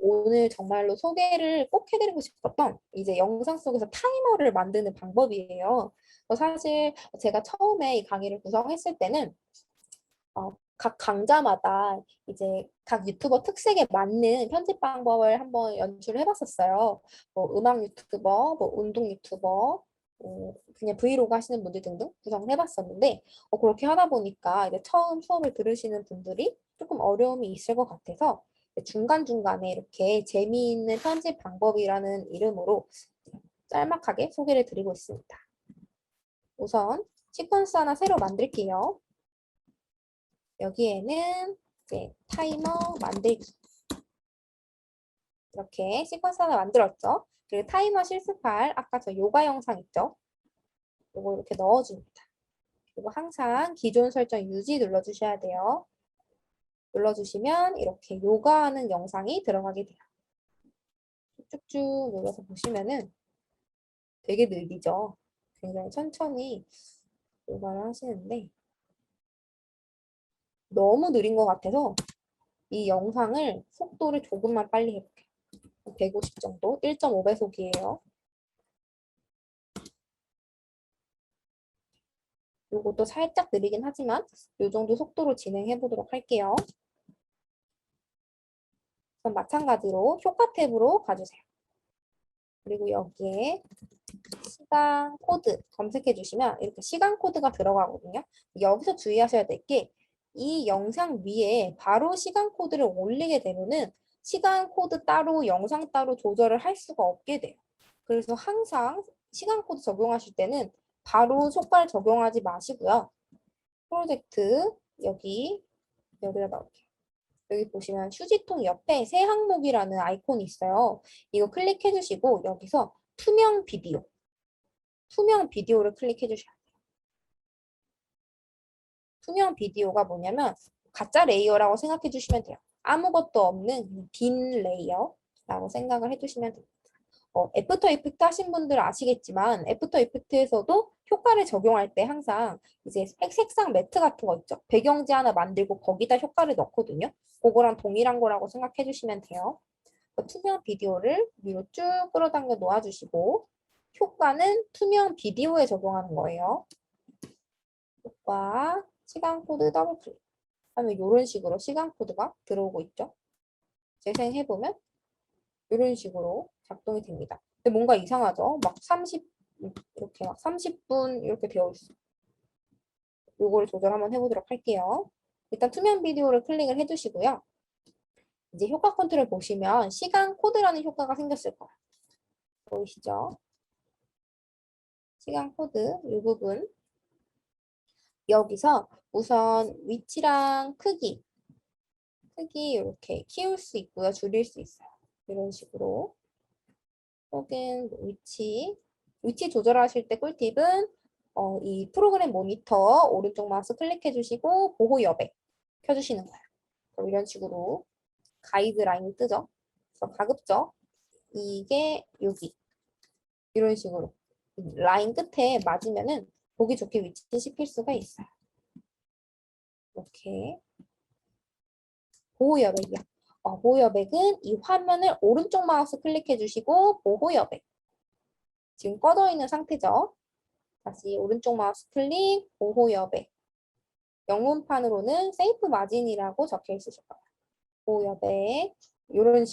오늘 정말로 소개를 꼭 해드리고 싶었던 이제 영상 속에서 타이머를 만드는 방법이에요. 사실 제가 처음에 이 강의를 구성했을 때는 각 강좌마다 이제 각 유튜버 특색에 맞는 편집 방법을 한번 연출을 해봤었어요. 뭐 음악 유튜버, 뭐 운동 유튜버, 그냥 브이로그 하시는 분들 등등 구성을 해봤었는데 그렇게 하다 보니까 이제 처음 수업을 들으시는 분들이 조금 어려움이 있을 것 같아서 중간중간에 이렇게 재미있는 편집 방법이라는 이름으로 짤막하게 소개를 드리고 있습니다. 우선 시퀀스 하나 새로 만들게요. 여기에는 이제 타이머 만들기 이렇게 시퀀스 하나 만들었죠. 그리고 타이머 실습할 아까 저 요가 영상 있죠? 이거 이렇게 넣어줍니다. 그리고 항상 기존 설정 유지 눌러주셔야 돼요. 눌러주시면 이렇게 요가하는 영상이 들어가게 돼요. 쭉쭉 눌러서 보시면은 되게 느리죠. 굉장히 천천히 요가를 하시는데 너무 느린 것 같아서 이 영상을 속도를 조금만 빨리 해볼게요. 150 정도, 1.5배속이에요. 요것도 살짝 느리긴 하지만 요 정도 속도로 진행해 보도록 할게요. 그럼 마찬가지로 효과 탭으로 가주세요. 그리고 여기에 시간 코드 검색해 주시면 이렇게 시간 코드가 들어가거든요. 여기서 주의하셔야 될 게 이 영상 위에 바로 시간 코드를 올리게 되면은 시간 코드 따로 영상 따로 조절을 할 수가 없게 돼요. 그래서 항상 시간 코드 적용하실 때는 바로 효과를 적용하지 마시고요. 프로젝트 여기다 넣을게요. 여기 보시면 휴지통 옆에 새 항목이라는 아이콘이 있어요. 이거 클릭해 주시고 여기서 투명 비디오를 클릭해 주셔야 돼요. 투명 비디오가 뭐냐면 가짜 레이어라고 생각해 주시면 돼요. 아무것도 없는 빈 레이어라고 생각을 해주시면 됩니다. 애프터 이펙트 하신 분들 아시겠지만 애프터 이펙트에서도 효과를 적용할 때 항상 이제 색상 매트 같은 거 있죠. 배경지 하나 만들고 거기다 효과를 넣거든요. 그거랑 동일한 거라고 생각해 주시면 돼요. 투명 비디오를 위로 쭉 끌어당겨 놓아주시고 효과는 투명 비디오에 적용하는 거예요. 효과, 시간 코드 더블 클릭 하면 이런 식으로 시간 코드가 들어오고 있죠. 재생해보면 이런 식으로 작동이 됩니다. 근데 뭔가 이상하죠? 막 30, 이렇게 막 30분 이렇게 되어 있어. 요거를 조절 한번 해보도록 할게요. 일단 투명 비디오를 클릭을 해주시고요. 이제 효과 컨트롤 보시면 시간 코드라는 효과가 생겼을 거예요. 보이시죠? 시간 코드 이 부분. 여기서 우선 위치랑 크기 이렇게 키울 수 있고요. 줄일 수 있어요. 이런 식으로. 혹은 위치 조절하실 때 꿀팁은 이 프로그램 모니터 오른쪽 마우스 클릭해 주시고 보호 여백 켜주시는 거예요. 그럼 이런 식으로 가이드라인이 뜨죠. 그래서 가급적 이게 여기 이런 식으로 라인 끝에 맞으면은 보기 좋게 위치시킬 수가 있어요. 이렇게 보호 여백이요. 보호 여백은 이 화면을 오른쪽 마우스 클릭해 주시고 보호 여백 지금 꺼져 있는 상태죠. 다시 오른쪽 마우스 클릭, 보호 여백. 영문판으로는 세이프 마진이라고 적혀 있으실 거예요. 보호 여백. 이런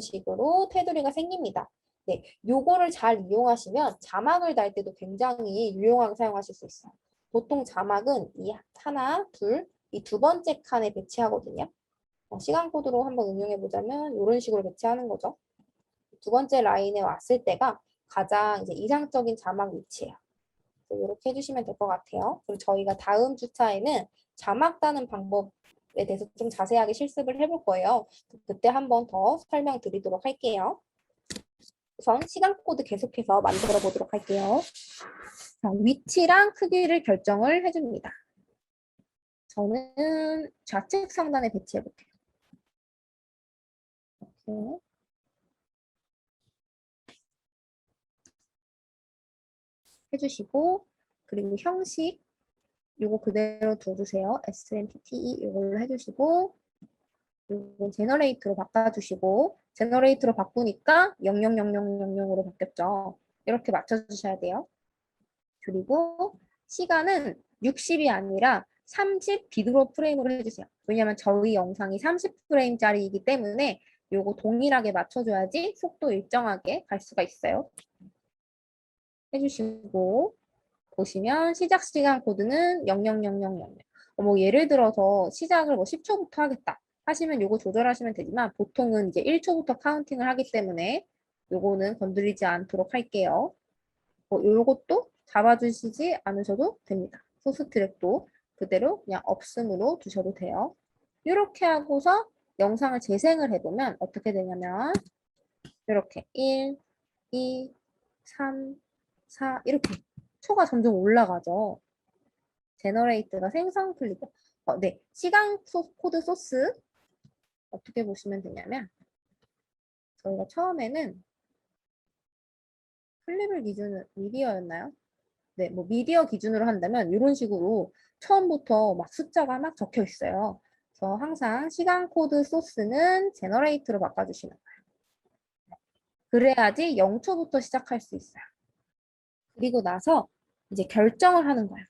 식으로 테두리가 생깁니다. 네, 요거를 잘 이용하시면 자막을 달 때도 굉장히 유용하게 사용하실 수 있어요. 보통 자막은 이 하나, 둘, 이 두 번째 칸에 배치하거든요. 시간 코드로 한번 응용해 보자면 이런 식으로 배치하는 거죠. 두 번째 라인에 왔을 때가 가장 이제 이상적인 자막 위치예요. 이렇게 해주시면 될 것 같아요. 그리고 저희가 다음 주차에는 자막 다는 방법에 대해서 좀 자세하게 실습을 해볼 거예요. 그때 한번 더 설명드리도록 할게요. 우선 시간 코드 계속해서 만들어 보도록 할게요. 자, 위치랑 크기를 결정을 해줍니다. 저는 좌측 상단에 배치해 볼게요. 이렇게. 해주시고 그리고 형식 요거 그대로 둬주세요. SMPTE 이걸로 해주시고 이건 제너레이트로 바꿔주시고 제너레이트로 바꾸니까 000000으로 바뀌었죠. 이렇게 맞춰주셔야 돼요. 그리고 시간은 60이 아니라 30 비드로 프레임으로 해주세요. 왜냐면 저희 영상이 30프레임짜리이기 때문에 요거 동일하게 맞춰줘야지 속도 일정하게 갈 수가 있어요. 해주시고 보시면 시작 시간 코드는 000000. 뭐 예를 들어서 시작을 뭐 10초부터 하겠다 하시면 요거 조절하시면 되지만 보통은 이제 1초부터 카운팅을 하기 때문에 요거는 건드리지 않도록 할게요. 요것도 잡아주시지 않으셔도 됩니다. 소스 트랙도 그대로 그냥 없음으로 두셔도 돼요. 이렇게 하고서 영상을 재생을 해보면 어떻게 되냐면 이렇게 1, 2, 3, 4 이렇게 초가 점점 올라가죠. 제너레이트가 생성 클릭. 네. 시간 코드 소스 어떻게 보시면 되냐면 저희가 처음에는 클립을 기준으로 미디어였나요? 네, 뭐 미디어 기준으로 한다면 이런 식으로 처음부터 막 숫자가 막 적혀 있어요. 그래서 항상 시간 코드 소스는 제너레이트로 바꿔주시는 거예요. 그래야지 0초부터 시작할 수 있어요. 그리고 나서 이제 결정을 하는 거예요.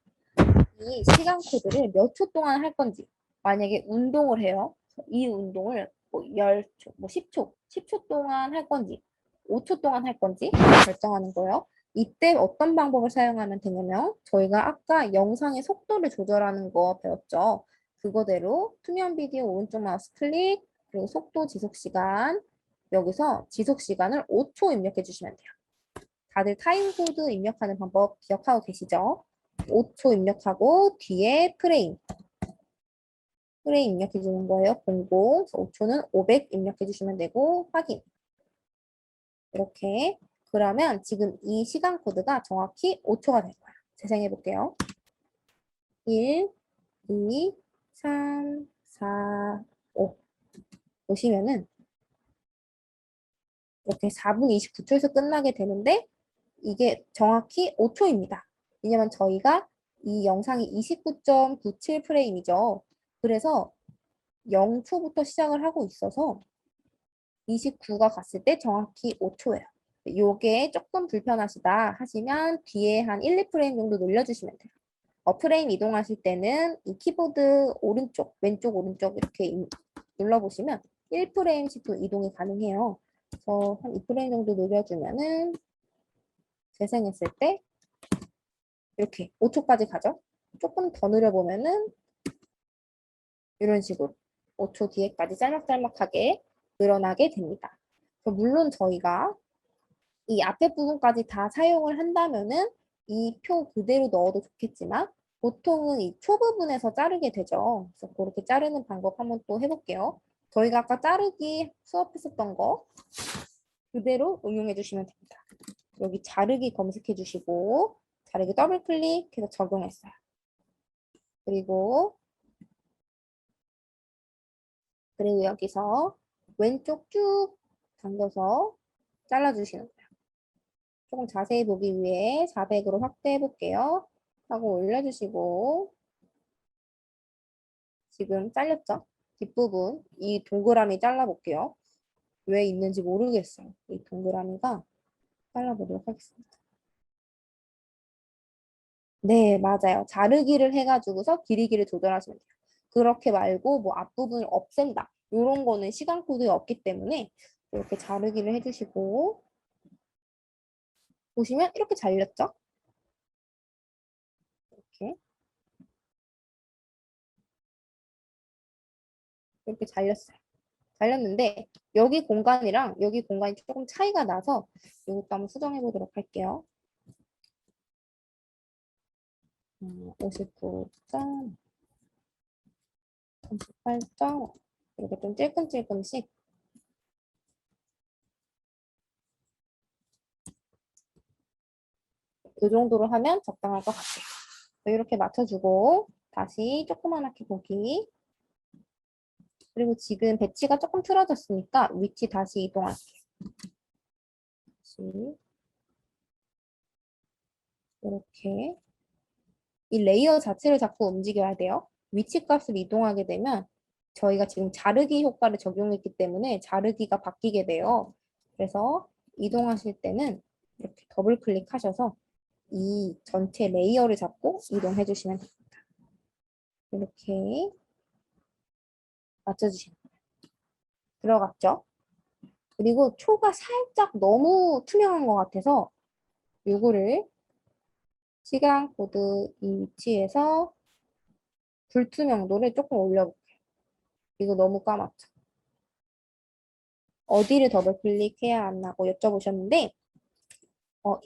이 시간 코드를 몇 초 동안 할 건지. 만약에 운동을 해요. 이 운동을 뭐 10초, 뭐 10초, 10초 동안 할 건지, 5초 동안 할 건지 결정하는 거예요. 이때 어떤 방법을 사용하면 되냐면 저희가 아까 영상의 속도를 조절하는 거 배웠죠. 그거대로 투명 비디오 오른쪽 마우스 클릭, 그리고 속도 지속 시간, 여기서 지속 시간을 5초 입력해 주시면 돼요. 다들 타임코드 입력하는 방법 기억하고 계시죠? 5초 입력하고 뒤에 프레임 입력해 주는 거예요. 00, 5초는 500 입력해 주시면 되고 확인. 이렇게. 그러면 지금 이 시간 코드가 정확히 5초가 될 거예요. 재생해 볼게요. 1, 2, 3, 4, 5. 보시면은 이렇게 4분 29초에서 끝나게 되는데 이게 정확히 5초입니다. 왜냐면 저희가 이 영상이 29.97 프레임이죠. 그래서 0초부터 시작을 하고 있어서 29가 갔을 때 정확히 5초예요. 요게 조금 불편하시다 하시면 뒤에 한 1, 2프레임 정도 늘려주시면 돼요. 프레임 이동하실 때는 이 키보드 오른쪽, 왼쪽, 오른쪽 이렇게 눌러보시면 1프레임씩 이동이 가능해요. 그래서 한 2프레임 정도 늘려주면은 재생했을 때 이렇게 5초까지 가죠. 조금 더 늘려보면은 이런 식으로 5초 뒤에까지 짤막짤막하게 늘어나게 됩니다. 물론 저희가 이 앞에 부분까지 다 사용을 한다면은 이 표 그대로 넣어도 좋겠지만 보통은 이 초 부분에서 자르게 되죠. 그래서 그렇게 자르는 방법 한번 또 해볼게요. 저희가 아까 자르기 수업했었던 거 그대로 응용해 주시면 됩니다. 여기 자르기 검색해 주시고 자르기 더블 클릭해서 적용했어요. 그리고 여기서 왼쪽 쭉 당겨서 잘라주시는 거예요. 조금 자세히 보기 위해 400으로 확대해 볼게요. 하고 올려주시고 지금 잘렸죠? 뒷부분 이 동그라미 잘라볼게요. 왜 있는지 모르겠어요. 이 동그라미가 잘라보도록 하겠습니다. 네, 맞아요. 자르기를 해가지고서 길이를 조절하시면 돼요. 그렇게 말고 뭐 앞부분을 없앤다. 이런 거는 시간 코드가 없기 때문에 이렇게 자르기를 해주시고 보시면 이렇게 잘렸죠? 이렇게 이렇게 잘렸어요. 잘렸는데 여기 공간이랑 여기 공간이 조금 차이가 나서 이것도 한번 수정해 보도록 할게요. 59점, 38점 이렇게 좀 찔끔찔끔씩 이 정도로 하면 적당할 것 같아요. 이렇게 맞춰주고 다시 조그맣게 보기. 그리고 지금 배치가 조금 틀어졌으니까 위치 다시 이동할게요. 다시 이렇게 이 레이어 자체를 자꾸 움직여야 돼요. 위치 값을 이동하게 되면 저희가 지금 자르기 효과를 적용했기 때문에 자르기가 바뀌게 돼요. 그래서 이동하실 때는 이렇게 더블 클릭하셔서 이 전체 레이어를 잡고 이동해 주시면 됩니다. 이렇게 맞춰주시면 들어갔죠? 그리고 초가 살짝 너무 투명한 것 같아서 요거를 시간 코드 이 위치에서 불투명도를 조금 올려볼게요. 이거 너무 까맣죠? 어디를 더블 클릭해야 하냐고 여쭤보셨는데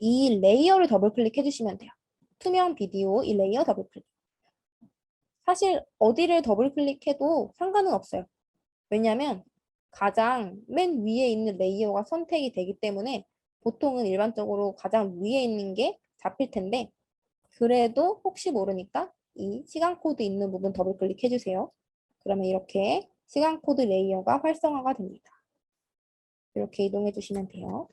이 레이어를 더블 클릭해 주시면 돼요. 투명 비디오 이 레이어 더블 클릭. 사실 어디를 더블 클릭해도 상관은 없어요. 왜냐하면 가장 맨 위에 있는 레이어가 선택이 되기 때문에 보통은 일반적으로 가장 위에 있는 게 잡힐 텐데 그래도 혹시 모르니까 이 시간 코드 있는 부분 더블 클릭해 주세요. 그러면 이렇게 시간 코드 레이어가 활성화가 됩니다. 이렇게 이동해 주시면 돼요.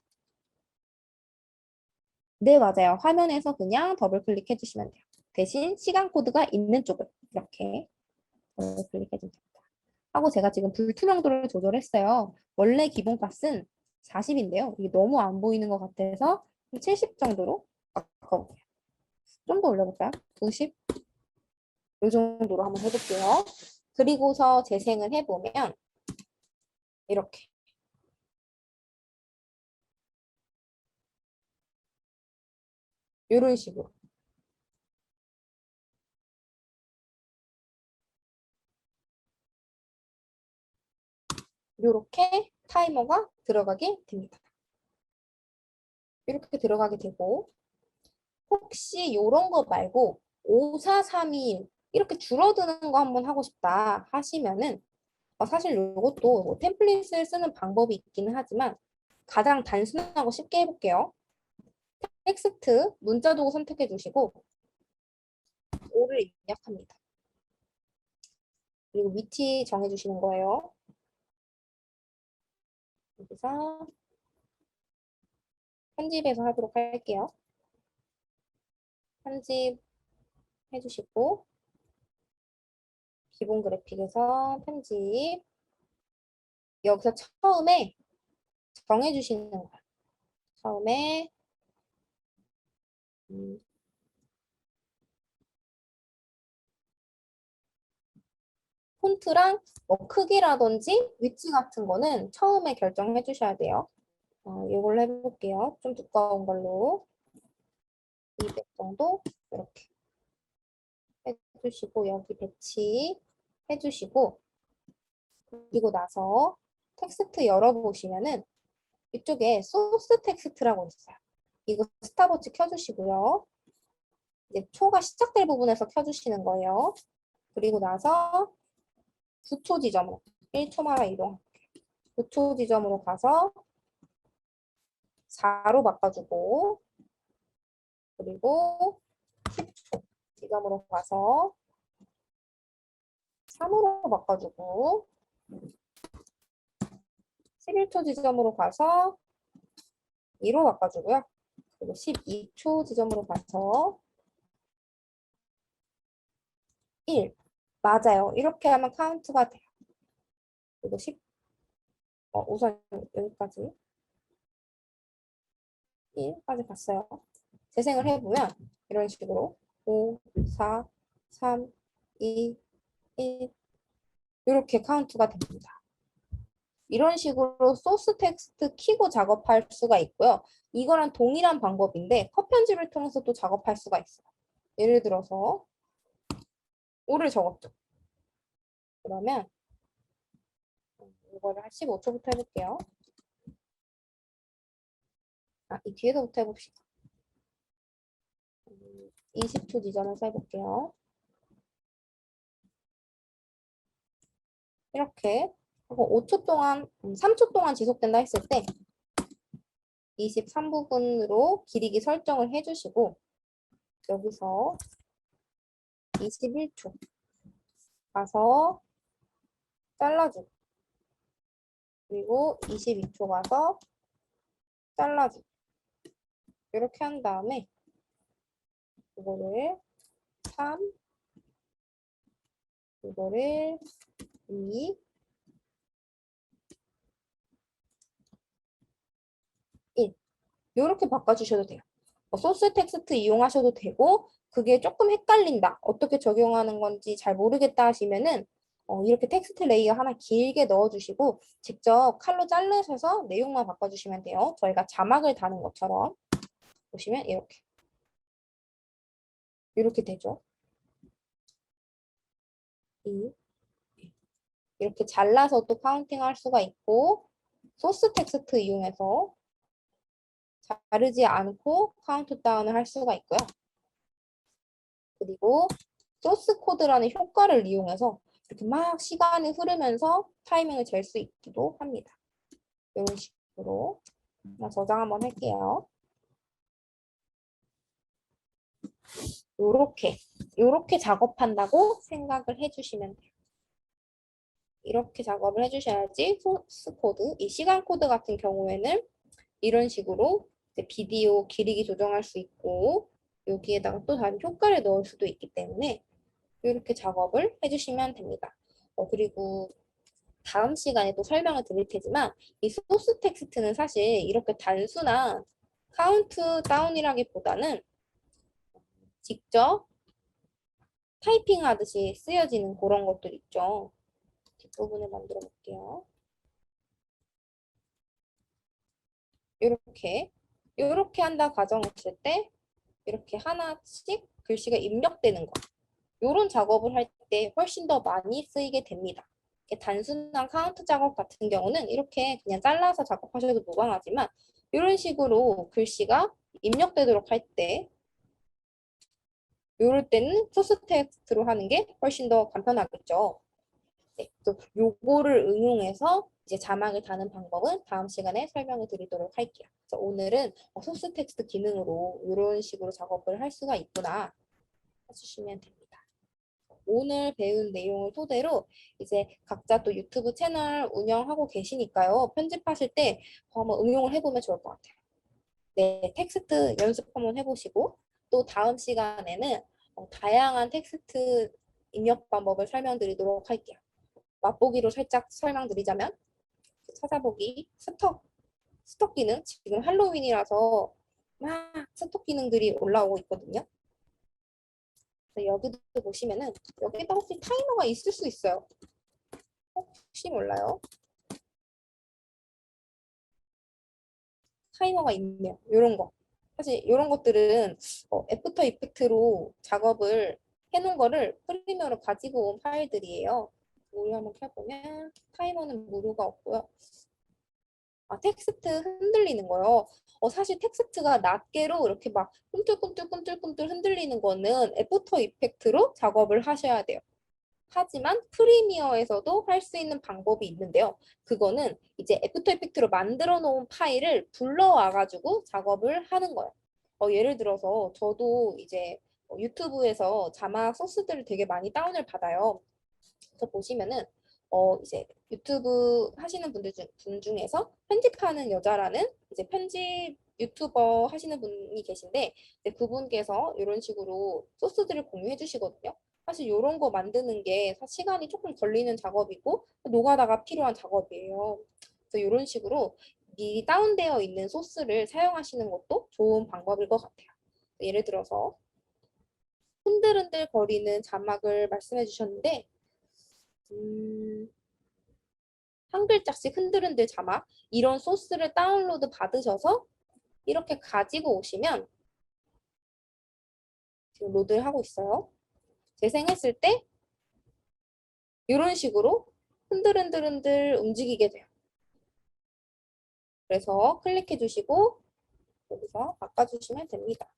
네, 맞아요. 화면에서 그냥 더블 클릭해 주시면 돼요. 대신 시간 코드가 있는 쪽을 이렇게 더블 클릭해 주면 됩니다. 하고 제가 지금 불투명도를 조절했어요. 원래 기본값은 40인데요. 이게 너무 안 보이는 것 같아서 70 정도로 바꿔볼게요. 좀 더 올려볼까요? 90? 이 정도로 한번 해볼게요. 그리고서 재생을 해보면 이렇게 이런 식으로 이렇게 타이머가 들어가게 됩니다. 이렇게 들어가게 되고 혹시 이런 거 말고 5, 4, 3, 2, 1 이렇게 줄어드는 거 한번 하고 싶다 하시면은 사실 이것도 뭐 템플릿을 쓰는 방법이 있기는 하지만 가장 단순하고 쉽게 해볼게요. 텍스트 문자 도구 선택해 주시고 5를 입력합니다. 그리고 위치 정해 주시는 거예요. 여기서 편집해서 하도록 할게요. 편집 해주시고 기본 그래픽에서 편집 여기서 처음에 정해주시는 거예요. 처음에 음, 폰트랑 뭐 크기라든지 위치 같은 거는 처음에 결정해 주셔야 돼요. 이걸로 해볼게요. 좀 두꺼운 걸로 200 정도 이렇게 해주시고 여기 배치 해주시고 그리고 나서 텍스트 열어보시면은 이쪽에 소스 텍스트라고 있어요. 이거 스탑워치 켜주시고요. 이제 초가 시작될 부분에서 켜주시는 거예요. 그리고 나서 9초 지점으로 1초마다 이동. 9초 지점으로 가서 4로 바꿔주고 그리고 10초 지점으로 가서 3으로 바꿔주고 11초 지점으로 가서 2로 바꿔주고요. 그리고 12초 지점으로 가서 1. 맞아요. 이렇게 하면 카운트가 돼요. 그리고 10, 우선 여기까지 1까지 갔어요. 재생을 해보면 이런 식으로 5, 4, 3, 2, 1 이렇게 카운트가 됩니다. 이런 식으로 소스 텍스트 키고 작업할 수가 있고요. 이거랑 동일한 방법인데 컷 편집을 통해서 또 작업할 수가 있어요. 예를 들어서 5를 적었죠. 그러면 이거를 한 15초부터 해볼게요. 이 뒤에서부터 해봅시다. 20초 지점에서 해볼게요. 이렇게 하고 5초 동안, 3초 동안 지속된다 했을 때 23부분으로 길이기 설정을 해주시고 여기서 21초 가서 잘라주고 그리고 22초 가서 잘라주고 이렇게 한 다음에 이거를 3 이거를 2, 1. 이렇게 바꿔주셔도 돼요. 소스 텍스트 이용하셔도 되고 그게 조금 헷갈린다. 어떻게 적용하는 건지 잘 모르겠다 하시면은 이렇게 텍스트 레이어 하나 길게 넣어주시고 직접 칼로 자르셔서 내용만 바꿔주시면 돼요. 저희가 자막을 다는 것처럼 보시면 이렇게 되죠. 이렇게 잘라서도 카운팅 할 수가 있고 소스 텍스트 이용해서 자르지 않고 카운트다운을 할 수가 있고요. 그리고 소스 코드라는 효과를 이용해서 이렇게 막 시간이 흐르면서 타이밍을 잴 수 있기도 합니다. 이런 식으로 저장 한번 할게요. 요렇게 작업한다고 생각을 해주시면 돼요. 이렇게 작업을 해주셔야지 소스 코드, 이 시간 코드 같은 경우에는 이런 식으로 비디오 길이기 조정할 수 있고 여기에다가 또 다른 효과를 넣을 수도 있기 때문에 이렇게 작업을 해주시면 됩니다. 그리고 다음 시간에 또 설명을 드릴 테지만 이 소스 텍스트는 사실 이렇게 단순한 카운트 다운이라기보다는 직접 타이핑 하듯이 쓰여지는 그런 것들 있죠. 뒷부분을 만들어 볼게요. 이렇게 한다 가정했을 때 이렇게 하나씩 글씨가 입력되는 거. 이런 작업을 할 때 훨씬 더 많이 쓰이게 됩니다. 단순한 카운트 작업 같은 경우는 이렇게 그냥 잘라서 작업하셔도 무방하지만 이런 식으로 글씨가 입력되도록 할 때 이럴 때는 소스 텍스트로 하는 게 훨씬 더 간편하겠죠. 네, 또 요거를 응용해서 이제 자막을 다는 방법은 다음 시간에 설명을 드리도록 할게요. 그래서 오늘은 소스 텍스트 기능으로 이런 식으로 작업을 할 수가 있구나 해주시면 됩니다. 오늘 배운 내용을 토대로 이제 각자 또 유튜브 채널 운영하고 계시니까요. 편집하실 때 한번 응용을 해보면 좋을 것 같아요. 네, 텍스트 연습 한번 해보시고 또 다음 시간에는 다양한 텍스트 입력 방법을 설명드리도록 할게요. 맛보기로 살짝 설명드리자면 찾아보기 스톡 기능 지금 할로윈이라서 막 스톡 기능들이 올라오고 있거든요. 여기도 보시면은 여기다 혹시 타이머가 있을 수 있어요. 혹시 몰라요. 타이머가 있네요. 이런 거. 사실 이런 것들은 애프터 이펙트로 작업을 해놓은 거를 프리미어로 가지고 온 파일들이에요. 우리 한번 켜보면 타이머는 무료가 없고요. 텍스트 흔들리는 거요. 사실 텍스트가 낱개로 이렇게 막 꿈틀꿈틀 흔들리는 거는 애프터 이펙트로 작업을 하셔야 돼요. 하지만 프리미어에서도 할 수 있는 방법이 있는데요. 그거는 이제 애프터 이펙트로 만들어 놓은 파일을 불러와 가지고 작업을 하는 거예요. 예를 들어서 저도 이제 유튜브에서 자막 소스들을 되게 많이 다운을 받아요. 그래서 보시면은 이제 유튜브 하시는 분 중에서 편집하는 여자라는 이제 편집 유튜버 하시는 분이 계신데 그분께서 이런 식으로 소스들을 공유해 주시거든요. 사실 이런 거 만드는 게 시간이 조금 걸리는 작업이고 노가다가 필요한 작업이에요. 그래서 이런 식으로 미리 다운되어 있는 소스를 사용하시는 것도 좋은 방법일 것 같아요. 예를 들어서 흔들흔들 거리는 자막을 말씀해 주셨는데 한 글자씩 흔들흔들 자막 이런 소스를 다운로드 받으셔서 이렇게 가지고 오시면 지금 로드를 하고 있어요. 재생했을 때 이런 식으로 흔들흔들 움직이게 돼요. 그래서 클릭해 주시고 여기서 바꿔주시면 됩니다.